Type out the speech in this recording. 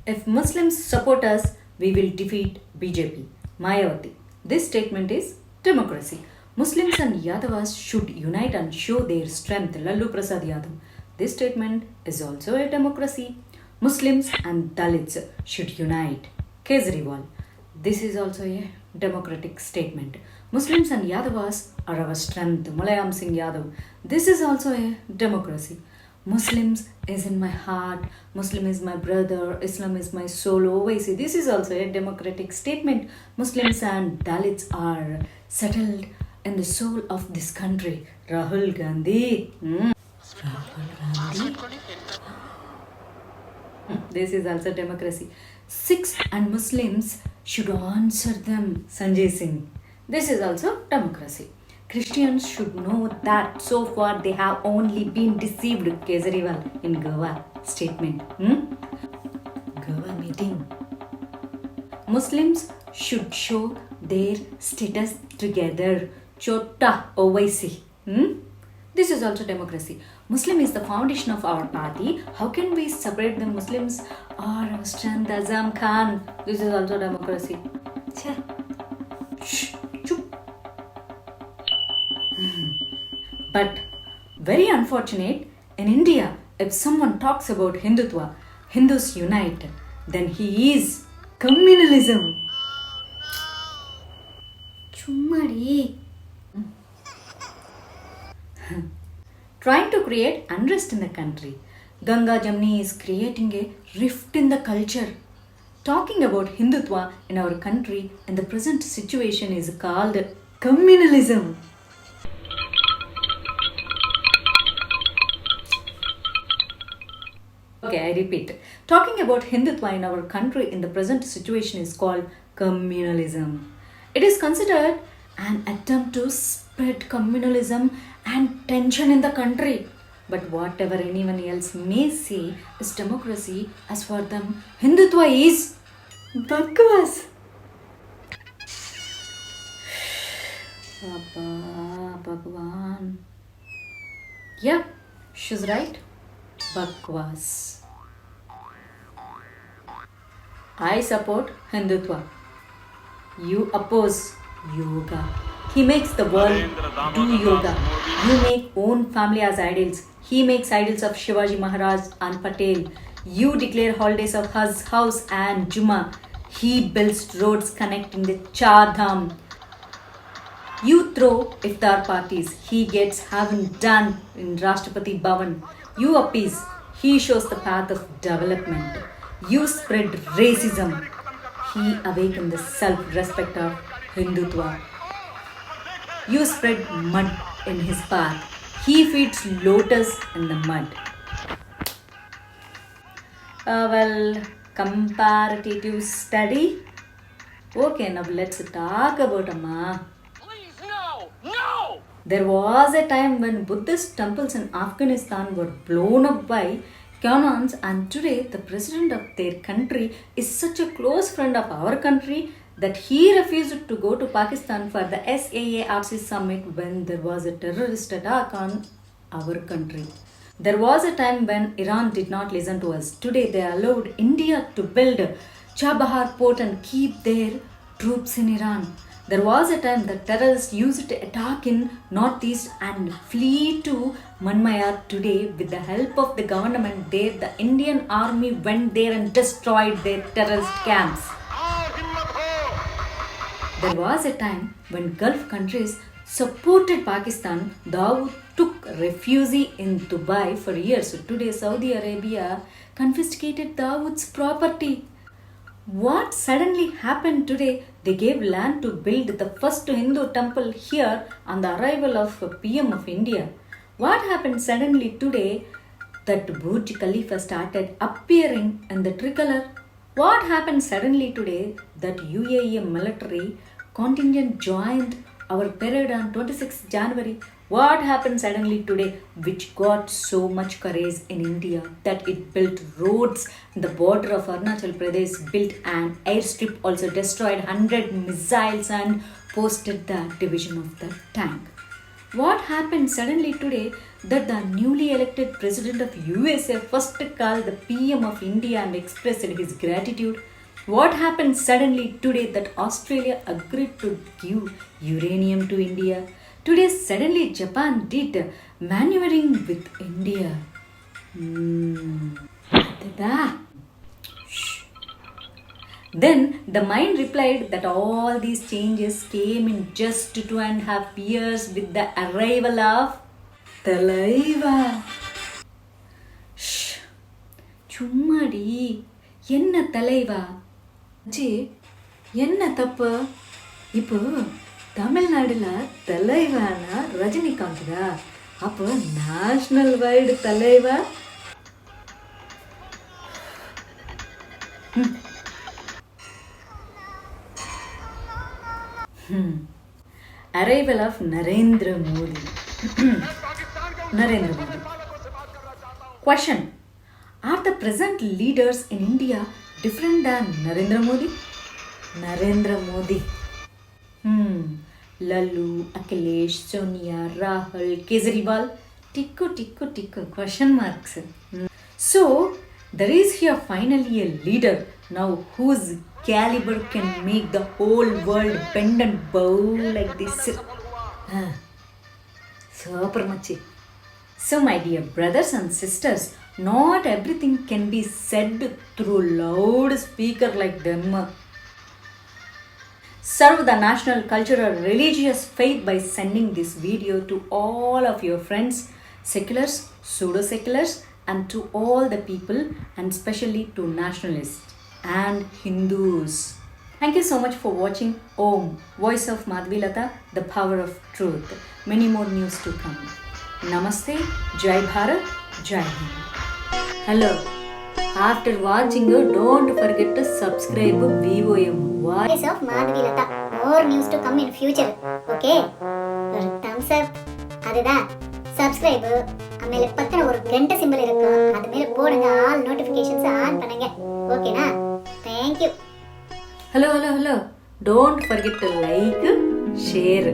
If Muslims support us, we will defeat BJP. Mayawati. This statement is democracy. Muslims and Yadavas should unite and show their strength. Lalu Prasad Yadav. This statement is also a democracy. Muslims and Dalits should unite. Kejriwal. This is also a democratic statement. Muslims and Yadavas are our strength. Mulayam Singh Yadav. This is also a democracy. Muslims is in my heart. Muslim is my brother. Islam is my soul. Owaisi. This is also a democratic statement. Muslims and Dalits are settled in the soul of this country. Rahul Gandhi. Rahul Gandhi. This is also democracy. Sikhs and Muslims should answer them. Sanjay Singh. This is also democracy. Christians should know that so far they have only been deceived. Kejriwal in Goa statement. Goa meeting. Muslims should show their status together. Chota Owaisi. This is also democracy. Muslim is the foundation of our party. How can we separate the Muslims are our strength? Azam Khan. This is also democracy. Shh. But very unfortunate, in India, if someone talks about Hindutva, Hindus unite, then he is communalism. Chummadi. Trying to create unrest in the country. Ganga Jamni is creating a rift in the culture. Talking about Hindutva in our country in the present situation is called communalism. Okay, I repeat. Talking about Hindutva in our country in the present situation is called communalism. It is considered an attempt to spread communalism and tension in the country. But whatever anyone else may say is democracy, as for them, Hindutva is bakwas. Baba Bhagwan. Yeah, she's right. Bakwas. I support Hindutva. You oppose yoga. He makes the world do yoga. You make own family as idols. He makes idols of Shivaji Maharaj and Patel. You declare holidays of Hajj house and Juma. He builds roads connecting the Char Dham. You throw iftar parties. He gets heaven done in Rashtrapati Bhavan. You appease. He shows the path of development. You spread racism. He awakens the self-respect of Hindutva. You spread mud in his path. He feeds lotus in the mud. Comparative study. Okay, now let's talk about Amma. Please, no! There was a time when Buddhist temples in Afghanistan were blown up by cannons, and today the president of their country is such a close friend of our country that he refused to go to Pakistan for the SAARC summit when there was a terrorist attack on our country. There was a time when Iran did not listen to us. Today they allowed India to build Chabahar port and keep their troops in Iran. There was a time that terrorists used to attack in northeast and flee to Manmayar. Today, with the help of the government there, the Indian army went there and destroyed their terrorist camps. There was a time when Gulf countries supported Pakistan. Dawood took refuge in Dubai for years. Today, Saudi Arabia confiscated Dawood's property. What suddenly happened today? They gave land to build the first Hindu temple here on the arrival of PM of India. What happened suddenly today that Burj Khalifa started appearing in the tricolor? What happened suddenly today that UAE military contingent joined our parade on 26th January? What happened suddenly today which got so much courage in India that it built roads in the border of Arunachal Pradesh, built an airstrip, also destroyed 100 missiles and posted the division of the tank? What happened suddenly today that the newly elected president of USA first called the PM of India and expressed his gratitude? What happened suddenly today that Australia agreed to give uranium to India? Today suddenly Japan did maneuvering with India. Adada. Then the mind replied that all these changes came in just 2.5 years with the arrival of Thalaiva. சும்மாடி என்ன தலைவா G என்ன தப்பு இப்போ தமிழ்நாடுல தலைவானா ரஜினிகாந்த்தா அப்போ national wide தலைவா Arrival of Narendra Modi. Narendra Modi. Question: are the present leaders in India different than Narendra Modi? Narendra Modi. Lalu, Akhilesh, Sonia, Rahul, Kejriwal. Tikku. Question marks. So, there is here finally a leader now whose caliber can make the whole world bend and bow like this. Super machi. So my dear brothers and sisters, not everything can be said through loud speaker like them. Serve the national, cultural, religious faith by sending this video to all of your friends, seculars, pseudo-seculars, and to all the people, and especially to nationalists and Hindus. Thank you so much for watching Om, Voice of Madhvilata, the power of truth. Many more news to come. Namaste, Jai Bharat, Jai Hind. Hello. After watching, don't forget to subscribe VOM. Voice of Madhvilata. More news to come in future. Okay? ஒரு thumbs up. அதுதான் subscribe. ஆಮೇಲೆ பக்கத்துல ஒரு கெண்ட symbol இருக்கும். அது மேல போடுங்க, all notifications on பண்ணுங்க. ஓகேனா? Thank you. Hello. Don't forget to like, share.